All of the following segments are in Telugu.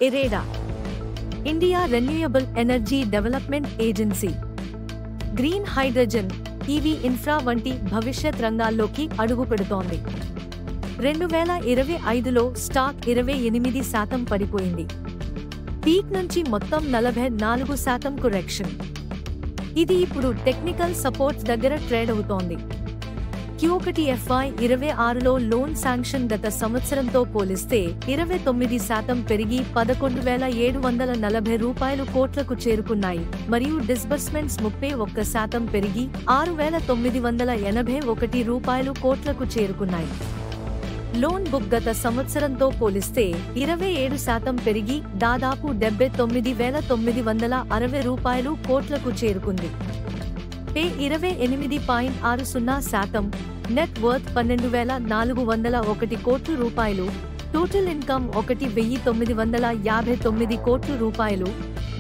ఇరేడా, India renewable energy development agency, green hydrogen, EV infra వంటి భవిష్యత్ రంగాల్లోకి అడుగుపెడుతోంది. 2025లో స్టాక్ 28% పడిపోయింది. పీక్ నుంచి మొత్తం 44% కరెక్షన్. ఇది ఇప్పుడు టెక్నికల్ సపోర్ట్స్ దగ్గర ట్రేడ్ అవుతోంది. Q1 FY26లో లోన్ శాంక్షన్ గత సంవత్సరంతో పోలిస్తే 29% పెరిగి 11,740 కోట్లకు చేరుకున్నాయి మరియు డిస్బర్స్మెంట్స్ 31% పెరిగి 6,981 కోట్లకు చేరుకున్నాయి. లోన్ బుక్ గత సంవత్సరంతో పోలిస్తే 27% పెరిగి దాదాపు 79,960 కోట్లకు చేరుకుంది. పే 28.60%, నెట్ వర్త్ 12,401 కోట్ల రూపాయలు, టోటల్ ఇన్కమ్ 1,959 కోట్ల రూపాయలు,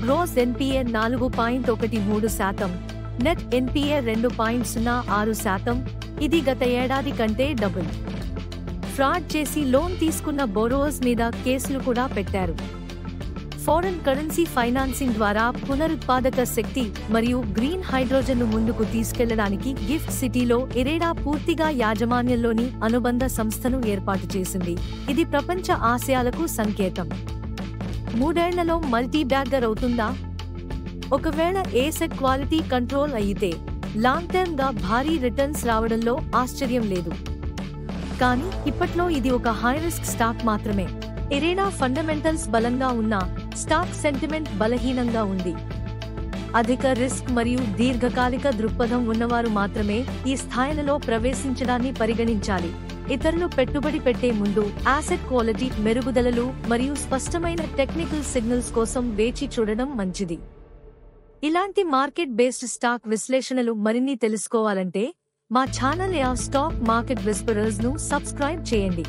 గ్రోస్ ఎన్పీఏ 4.13%, నెట్ ఎన్పీఏ 2.06%. ఇది గత ఏడాది కంటే డబుల్. ఫ్రాడ్ చేసి లోన్ తీసుకున్న బోరోవర్స్ మీద కేసులు కూడా పెట్టారు. ఫారెన్ కరెన్సీ ఫైనాన్సింగ్ ద్వారా పునరుత్పాదక శక్తి మరియు గ్రీన్ హైడ్రోజన్ను ముందుకు తీసుకెళ్లడానికి గిఫ్ట్ సిటీలో ఇరేడా పూర్తిగా యాజమాన్యంలోని అనుబంధ సంస్థను ఏర్పాటు చేసింది. ఇది ప్రపంచ ఆశయాలకు సంకేతం. 3 ఏళ్లలో మల్టీ బ్యాగర్ అవుతుందా? ఒకవేళ ఏసెట్ క్వాలిటీ కంట్రోల్ అయితే లాంగ్ టర్మ్ గా భారీ రిటర్న్స్ రావడంలో ఆశ్చర్యం లేదు. కానీ ఇప్పట్లో ఇది ఒక హై రిస్క్ స్టాక్ మాత్రమే. ఇరేడా ఫండమెంటల్స్ బలంగా ఉన్నా స్టాక్ సెంటిమెంట్ బలహీనంగా ఉంది. అధిక రిస్క్ మరియు దీర్ఘకాలిక దృక్పథం ఉన్నవారు మాత్రమే ఈ స్థాయిలలో ప్రవేశించడాన్ని పరిగణించాలి. ఇతరులు పెట్టుబడి పెట్టే ముందు అసెట్ క్వాలిటీ మెరుగుదలలు మరియు స్పష్టమైన టెక్నికల్ సిగ్నల్స్ కోసం వేచి చూడడం మంచిది. ఇలాంటి మార్కెట్ బేస్డ్ స్టాక్ విశ్లేషణలు మరిన్ని తెలుసుకోవాలంటే మా ఛానల్ స్టాక్ మార్కెట్ విస్పరర్స్ ను సబ్స్క్రైబ్ చేయండి.